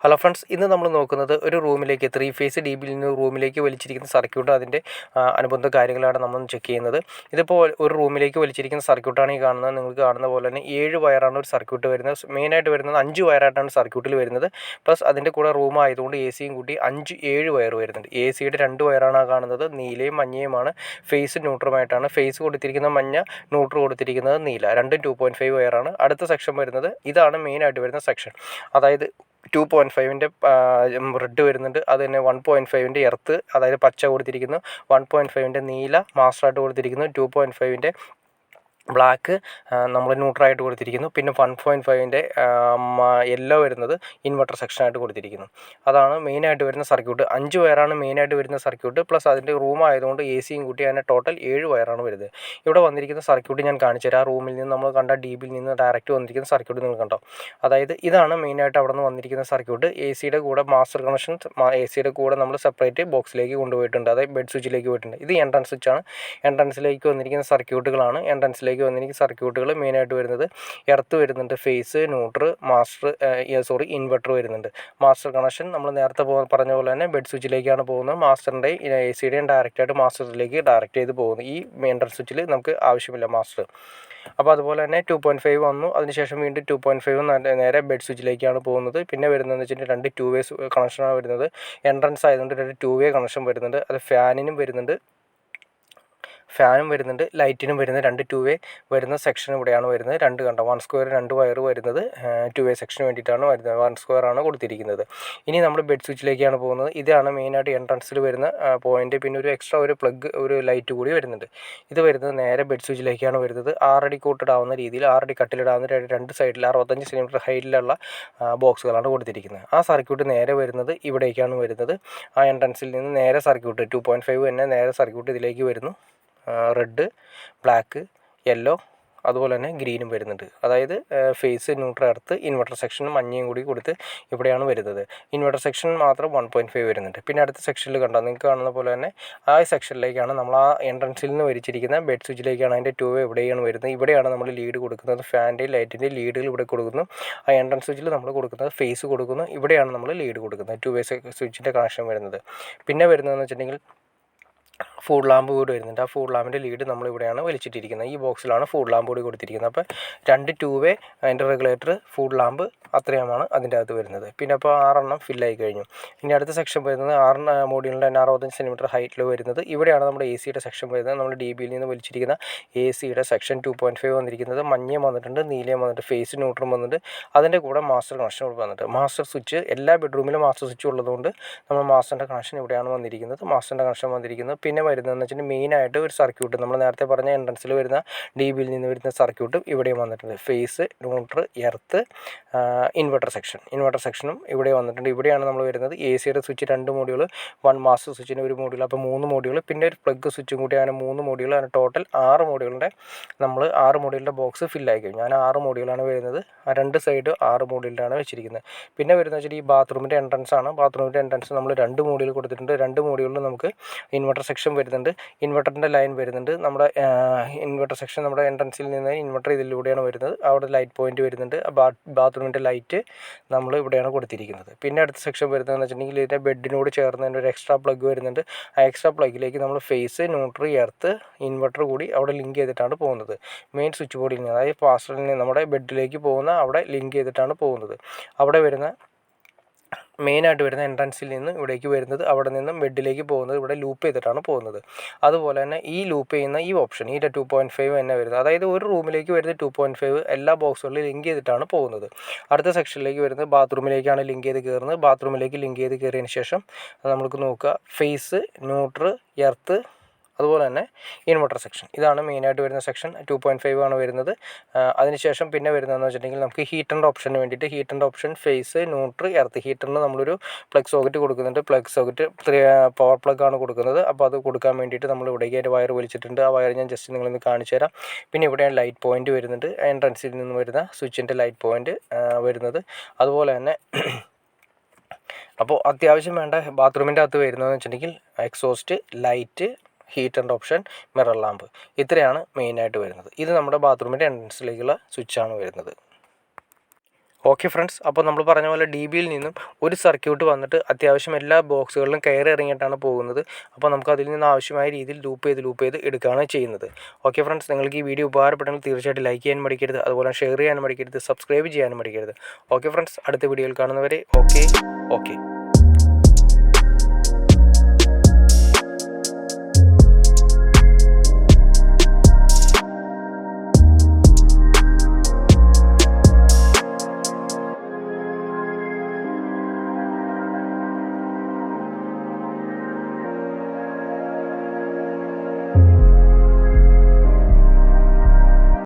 Hello friends, ഇന്ന് നമ്മൾ നോക്കുന്നത് ഒരു റൂമിലേക്ക് 3 ഫേസ് ഡി ബിയിൽ നിന്ന് റൂമിലേക്ക് വലിച്ചിരിക്കുന്ന സർക്യൂട്ട് അതിൻ്റെ അനുബന്ധ കാര്യങ്ങളാണ് നമ്മൾ ചെക്ക് ചെയ്യുന്നത്. ഇതിപ്പോൾ ഒരു റൂമിലേക്ക് വലിച്ചിരിക്കുന്ന സർക്യൂട്ടാണ് ഈ കാണുന്നത്. നിങ്ങൾക്ക് കാണുന്ന പോലെ തന്നെ 7 വയറാണ് ഒരു സർക്യൂട്ട് വരുന്നത്. മെയിനായിട്ട് വരുന്നത് 5 വയറായിട്ടാണ് സർക്യൂട്ടിൽ വരുന്നത്. പ്ലസ് അതിൻ്റെ കൂടെ റൂം ആയതുകൊണ്ട് എ സിയും കൂട്ടി 7 വയർ വരുന്നുണ്ട്. എ സിയുടെ 2 വയറാണ് കാണുന്നത്, നീലയും മഞ്ഞയുമാണ്. ഫേസ് ന്യൂട്രുമായിട്ടാണ്. ഫേസ് കൊടുത്തിരിക്കുന്ന മഞ്ഞ, ന്യൂട്രൽ കൊടുത്തിരിക്കുന്നത് നീല. രണ്ടും 2.5 വയറാണ്. അടുത്ത സെക്ഷൻ വരുന്നത് ഇതാണ് മെയിനായിട്ട് വരുന്ന സെക്ഷൻ. അതായത് 2.5ൻ്റെ റെഡ് വരുന്നുണ്ട്. അത് തന്നെ 1.5ൻ്റെ എർത്ത്, അതായത് പച്ച കൊടുത്തിരിക്കുന്നു. 1.5ൻ്റെ നീല മാസ്റ്ററായിട്ട് കൊടുത്തിരിക്കുന്നു. 2.5ൻ്റെ ബ്ലാക്ക് നമ്മൾ ന്യൂട്രലായിട്ട് കൊടുത്തിരിക്കുന്നു. പിന്നെ 1.5ൻ്റെ യെല്ലോ വരുന്നത് ഇൻവെർട്ടർ സെക്ഷനായിട്ട് കൊടുത്തിരിക്കുന്നു. അതാണ് മെയിനായിട്ട് വരുന്ന സർക്യൂട്ട്. 5 വയറാണ് മെയിനായിട്ട് വരുന്ന സർക്യൂട്ട്. പ്ലസ് അതിൻ്റെ റൂം ആയതുകൊണ്ട് എ സിയും കൂട്ടി അതിന് ടോട്ടൽ 7 വയറാണ് വരുന്നത്. ഇവിടെ വന്നിരിക്കുന്ന സർക്യൂട്ട് ഞാൻ കാണിച്ചു തരാം. ആ റൂമിൽ നിന്ന് നമ്മൾ കണ്ട ഡി ബിയിൽ നിന്ന് ഡയറക്റ്റ് വന്നിരിക്കുന്ന സർക്യൂട്ട് നിങ്ങൾ കണ്ടോ. അതായത് ഇതാണ് മെയിനായിട്ട് അവിടെ നിന്ന് വന്നിരിക്കുന്ന സർക്യൂട്ട്. എ സിയുടെ കൂടെ മാസ്റ്റർ കണക്ഷൻ, എ സിയുടെ കൂടെ നമ്മൾ സെപ്പറേറ്റ് ബോക്സിലേക്ക് കൊണ്ടുപോയിട്ടുണ്ട്. അതായത് ബെഡ് സ്വിച്ചിലേക്ക് പോയിട്ടുണ്ട്. ഇത് എൻട്രൻസ് സ്വിച്ചാണ്. എൻട്രൻസിലേക്ക് വന്നിരിക്കുന്ന സർക്യൂട്ടുകളാണ്. എൻട്രൻസിലേക്ക് വന്നിരിക്കുന്ന സർക്യൂട്ടുകൾ മെയിനായിട്ട് വരുന്നത് എർത്ത് വരുന്നുണ്ട്, ഫേസ്, ന്യൂട്രൽ, ഇൻവെർട്ടർ വരുന്നുണ്ട്. മാസ്റ്റർ കണക്ഷൻ നമ്മൾ നേരത്തെ പറഞ്ഞ പോലെ തന്നെ ബെഡ് സ്വിച്ചിലേക്കാണ് പോകുന്നത്. മാസ്റ്ററിൻ്റെ എ സിയുടെയും ഡയറക്റ്റായിട്ട് മാസ്റ്ററിലേക്ക് ഡയറക്റ്റ് ചെയ്ത് പോകുന്നത്. ഈ എൻട്രൻസ് സ്വിച്ചിൽ നമുക്ക് ആവശ്യമില്ല മാസ്റ്റർ. അപ്പോൾ അതുപോലെ തന്നെ 2.5 വന്നു. അതിനുശേഷം വീണ്ടും 2.5 നേരെ ബെഡ് സ്വിച്ചിലേക്കാണ് പോകുന്നത്. പിന്നെ വരുന്നതെന്ന് വെച്ചിട്ടുണ്ടെങ്കിൽ 2 2 വേ കണക്ഷനാണ് വരുന്നത്. എൻട്രൻസ് ആയതുകൊണ്ട് 2 2 വേ കണക്ഷൻ വരുന്നുണ്ട്. അത് ഫാനും വരുന്നുണ്ട്, ലൈറ്റിനും വരുന്ന 2 2 വേ വരുന്ന സെക്ഷൻ ഇവിടെയാണ് വരുന്നത്. 2 കണ്ടോ, 1 സ്ക്വയർ 2 വയർ വരുന്നത് 2 വേ സെക്ഷന് വേണ്ടിയിട്ടാണ് വരുന്നത്. 1 സ്ക്വയർ ആണ് കൊടുത്തിരിക്കുന്നത്. ഇനി നമ്മൾ ബെഡ് സ്വിച്ചിലേക്കാണ് പോകുന്നത്. ഇതാണ് മെയിനായിട്ട് എൻട്രൻസിൽ വരുന്ന പോയിന്റ്. പിന്നെ ഒരു എക്സ്ട്രാ ഒരു പ്ലഗ്, ഒരു ലൈറ്റ് കൂടി വരുന്നുണ്ട്. ഇത് വരുന്നത് നേരെ ബെഡ് സ്വിച്ചിലേക്കാണ് വരുന്നത്. 6 അടി കൂട്ടിടാവുന്ന രീതിയിൽ, 6 അടി കട്ടിലിടാവുന്ന 2 സൈഡിൽ 65 സെൻറ്റിമീറ്റർ ഹൈറ്റിലുള്ള ബോക്സുകളാണ് കൊടുത്തിരിക്കുന്നത്. ആ സർക്യൂട്ട് നേരെ വരുന്നത് ഇവിടേക്കാണ് വരുന്നത്. ആ എൻട്രൻസിൽ നിന്ന് നേരെ സർക്യൂട്ട് 2.5 തന്നെ നേരെ സർക്യൂട്ട് ഇതിലേക്ക് വരുന്നു. റെഡ്, ബ്ലാക്ക്, യെല്ലോ, അതുപോലെ തന്നെ ഗ്രീനും വരുന്നുണ്ട്. അതായത് ഫേസ്, ന്യൂട്രൽ, എർത്ത്, ഇൻവെർട്ടർ സെക്ഷനും മഞ്ഞയും കൂടി കൊടുത്ത് ഇവിടെയാണ് വരുന്നത്. ഇൻവെർട്ടർ സെക്ഷൻ മാത്രം 1.5 വരുന്നുണ്ട്. പിന്നെ അടുത്ത സെക്ഷനിൽ കണ്ടോ, നിങ്ങൾക്ക് കാണുന്ന പോലെ തന്നെ ആ സെക്ഷനിലേക്കാണ് നമ്മൾ ആ എൻട്രൻസിൽ നിന്ന് വലിച്ചിരിക്കുന്ന ബെഡ് സ്വിച്ചിലേക്കാണ് അതിൻ്റെ 2 വേ ഇവിടെയാണ് വരുന്നത്. ഇവിടെയാണ് നമ്മൾ ലീഡ് കൊടുക്കുന്നത്. ഫാൻ്റെയും ലൈറ്റിൻ്റെയും ലീഡുകൾ ഇവിടെ കൊടുക്കുന്നു. ആ എൻട്രൻസ് സ്വിച്ചിൽ നമ്മൾ കൊടുക്കുന്നത് ഫേസ് കൊടുക്കുന്നു. ഇവിടെയാണ് നമ്മൾ ലീഡ് കൊടുക്കുന്നത്. 2 വേ സ്വിച്ചിൻ്റെ കണക്ഷൻ വരുന്നത്. പിന്നെ വരുന്നതെന്ന് വെച്ചിട്ടുണ്ടെങ്കിൽ ഫുഡ് ലാമ്പ് കൂടി വരുന്നുണ്ട്. ആ ഫുഡ് ലാമ്പിൻ്റെ ലീഡ് നമ്മൾ ഇവിടെയാണ് വലിച്ചിട്ടിരിക്കുന്നത്. ഈ ബോക്സിലാണ് ഫുഡ് ലാമ്പ് കൂടി കൊടുത്തിരിക്കുന്നത്. അപ്പോൾ 2 2 വേ അതിൻ്റെ റെഗുലേറ്റർ, ഫുഡ് ലാമ്പ്, അത്രയുമാണ് അതിൻ്റെ അകത്ത് വരുന്നത്. പിന്നെ അപ്പോൾ 6 ഫില്ലായി കഴിഞ്ഞു. ഇനി അടുത്ത സെക്ഷൻ വരുന്നത് 6 മോഡ്യൂളിൻ്റെ തന്നെ 65 സെൻറ്റിമീറ്റർ ഹൈറ്റിൽ വരുന്നത്. ഇവിടെയാണ് നമ്മുടെ എ സിയുടെ സെക്ഷൻ വരുന്നത്. നമ്മൾ ഡി ബിയിൽ നിന്ന് വലിച്ചിരിക്കുന്ന എ സിയുടെ സെക്ഷൻ 2.5 വന്നിരിക്കുന്നത്. മഞ്ഞയും വന്നിട്ടുണ്ട്, നീലയും വന്നിട്ട്, ഫേസ്, ന്യൂട്രലും വന്നിട്ട്, അതിൻ്റെ കൂടെ മാസ്റ്റർ കണക്ഷൻ വന്നിട്ട്. മാസ്റ്റർ സ്വിച്ച് എല്ലാ ബെഡ്റൂമിലും മാസ്റ്റർ സ്വിച്ച് ഉള്ളതുകൊണ്ട് നമ്മൾ മാസ്റ്ററിൻ്റെ കണക്ഷൻ ഇവിടെയാണ് വന്നിരിക്കുന്നത്. മാസ്റ്ററിൻ്റെ കണക്ഷൻ വന്നിരിക്കുന്നത്. പിന്നെ വരുന്നതെന്ന് വെച്ചിട്ടുണ്ടെങ്കിൽ മെയിനായിട്ട് ഒരു സർക്യൂട്ട് നമ്മൾ നേരത്തെ പറഞ്ഞ എൻട്രൻസിൽ വരുന്ന ഡി ബിയിൽ നിന്ന് വരുന്ന സർക്യൂട്ടും ഇവിടെയും വന്നിട്ടുണ്ട്. ഫേസ്, ന്യൂട്രൽ, എർത്ത്, ഇൻവെർട്ടർ സെക്ഷനും ഇവിടെ വന്നിട്ടുണ്ട്. ഇവിടെയാണ് നമ്മൾ വരുന്നത്. എ സിയുടെ സ്വിച്ച് 2 മോഡ്യൂൾ, 1 മാസ്റ്റർ സ്വിച്ചിന് 1 മോഡ്യൂൾ, അപ്പോൾ 3 മോഡ്യൂൾ, പിന്നെ ഒരു പ്ലഗ് സ്വിച്ചും കൂടി, അങ്ങനെ 3 മോഡ്യൂൾ. അങ്ങനെ ടോട്ടൽ 6 മോഡ്യൂളിൻ്റെ നമ്മൾ 6 മോഡ്യൂളിൻ്റെ ബോക്സ് ഫില്ലായി കഴിഞ്ഞു. ഞാൻ 6 മോഡ്യൂളാണ് വരുന്നത്. ആ 2 സൈഡ് 6 മോഡ്യൂളിലാണ് വെച്ചിരിക്കുന്നത്. പിന്നെ വരുന്നത് വെച്ചാൽ ഈ ബാത്റൂമിൻ്റെ എൻട്രൻസ് ആണ്. ബാത്റൂമിൻ്റെ എൻട്രൻസ് നമ്മൾ 2 മോഡ്യൂൾ കൊടുത്തിട്ടുണ്ട്. 2 മോഡ്യൂളിൽ നമുക്ക് ഇൻവെർട്ടർ സെക്ഷൻ വരുന്നുണ്ട്, ഇൻവെർട്ടറിൻ്റെ ലൈൻ വരുന്നുണ്ട്. നമ്മുടെ ഇൻവെർട്ടർ സെക്ഷൻ നമ്മുടെ എൻട്രൻസിൽ നിന്ന് ഇൻവെർട്ടർ ഇതിലൂടെയാണ് വരുന്നത്. അവിടെ ലൈറ്റ് പോയിന്റ് വരുന്നുണ്ട്. ബാത്റൂമിൻ്റെ ലൈറ്റ് നമ്മൾ ഇവിടെയാണ് കൊടുത്തിരിക്കുന്നത്. പിന്നെ അടുത്ത സെക്ഷൻ വരുന്നതെന്ന് വെച്ചിട്ടുണ്ടെങ്കിൽ ഇതിൻ്റെ ബെഡിനോട് ചേർന്ന് തന്നെ ഒരു എക്സ്ട്രാ പ്ലഗ് വരുന്നുണ്ട്. ആ എക്സ്ട്രാ പ്ലഗിലേക്ക് നമ്മൾ ഫേസ്, ന്യൂട്രൽ, എർത്ത്, ഇൻവെർട്ടർ കൂടി അവിടെ ലിങ്ക് ചെയ്തിട്ടാണ് പോകുന്നത്. മെയിൻ സ്വിച്ച് ബോർഡിൽ നിന്ന്, അതായത് പാസ്റ്ററിൽ നിന്ന് നമ്മുടെ ബെഡിലേക്ക് പോകുന്ന അവിടെ ലിങ്ക് ചെയ്തിട്ടാണ് പോകുന്നത്. അവിടെ വരുന്ന മെയിനായിട്ട് വരുന്ന എൻട്രൻസിൽ നിന്ന് ഇവിടേക്ക് വരുന്നത്, അവിടെ നിന്നും ബെഡിലേക്ക് പോകുന്നത് ഇവിടെ ലൂപ്പ് ചെയ്തിട്ടാണ് പോകുന്നത്. അതുപോലെ തന്നെ ഈ ലൂപ്പ് ചെയ്യുന്ന ഈ ഓപ്ഷൻ, ഈ 2.5 തന്നെ വരുന്നത്. അതായത് ഒരു റൂമിലേക്ക് വരുന്ന 2.5 എല്ലാ ബോക്സുകളിലും ലിങ്ക് ചെയ്തിട്ടാണ് പോകുന്നത്. അടുത്ത സെക്ഷനിലേക്ക് വരുന്നത് ബാത്റൂമിലേക്കാണ് ലിങ്ക് ചെയ്ത് കയറുന്നത്. ബാത്റൂമിലേക്ക് ലിങ്ക് ചെയ്ത് കയറിയതിന് ശേഷം നമുക്ക് നോക്കുക, ഫേസ്, ന്യൂട്രൽ, എർത്ത്, അതുപോലെ തന്നെ ഇൻവെർട്ടർ സെക്ഷൻ. ഇതാണ് മെയിനായിട്ട് വരുന്ന സെക്ഷൻ. 2.5 ആണ് വരുന്നത്. അതിനുശേഷം പിന്നെ വരുന്നതെന്ന് വെച്ചിട്ടുണ്ടെങ്കിൽ നമുക്ക് ഹീറ്ററിൻ്റെ ഓപ്ഷന് വേണ്ടിയിട്ട് ഹീറ്ററിൻ്റെ ഓപ്ഷൻ ഫേസ്, ന്യൂട്രൽ, എർത്ത്. ഹീറ്ററിന് നമ്മളൊരു പ്ലഗ് സോക്കറ്റ് കൊടുക്കുന്നുണ്ട്. പ്ലഗ് സോക്കറ്റ് പവർ പ്ലഗ് ആണ് കൊടുക്കുന്നത്. അപ്പോൾ അത് കൊടുക്കാൻ വേണ്ടിയിട്ട് നമ്മൾ ഇവിടേക്ക് അതിൻ്റെ വയർ വലിച്ചിട്ടുണ്ട്. ആ വയർ ഞാൻ ജസ്റ്റ് നിങ്ങളൊന്ന് കാണിച്ചു തരാം. പിന്നെ ഇവിടെയാണ് ലൈറ്റ് പോയിന്റ് വരുന്നുണ്ട്. എൻട്രൻസിൽ നിന്ന് വരുന്ന സ്വിച്ചിൻ്റെ ലൈറ്റ് പോയിന്റ് വരുന്നത്. അതുപോലെ തന്നെ അപ്പോൾ അത്യാവശ്യം വേണ്ട ബാത്റൂമിൻ്റെ അകത്ത് വരുന്നതെന്ന് വെച്ചിട്ടുണ്ടെങ്കിൽ എക്സോസ്റ്റ്, ലൈറ്റ്, ഹീറ്ററിൻ്റെ ഓപ്ഷൻ, മിറർ ലാമ്പ്, ഇത്രയാണ് മെയിനായിട്ട് വരുന്നത്. ഇത് നമ്മുടെ ബാത്റൂമിൻ്റെ എൻട്രൻസിലേക്കുള്ള സ്വിച്ചാണ് വരുന്നത്. ഓക്കെ ഫ്രണ്ട്സ്, അപ്പോൾ നമ്മൾ പറഞ്ഞ പോലെ ഡി ബിയിൽ നിന്നും ഒരു സർക്യൂട്ട് വന്നിട്ട് അത്യാവശ്യം എല്ലാ ബോക്സുകളിലും കയറി ഇറങ്ങിയിട്ടാണ് പോകുന്നത്. അപ്പോൾ നമുക്ക് അതിൽ നിന്ന് ആവശ്യമായ രീതിയിൽ ലൂപ്പ് ചെയ്ത് എടുക്കുകയാണ് ചെയ്യുന്നത്. ഓക്കെ ഫ്രണ്ട്സ്, നിങ്ങൾക്ക് ഈ വീഡിയോ ഉപകാരപ്പെട്ടെങ്കിൽ തീർച്ചയായിട്ടും ലൈക്ക് ചെയ്യാൻ മടിക്കരുത്, അതുപോലെ ഷെയർ ചെയ്യാനും മടിക്കരുത്, സബ്സ്ക്രൈബ് ചെയ്യാനും മടിക്കരുത്. ഓക്കെ ഫ്രണ്ട്സ്, അടുത്ത വീഡിയോയിൽ കാണുന്നവരെ ഓക്കെ.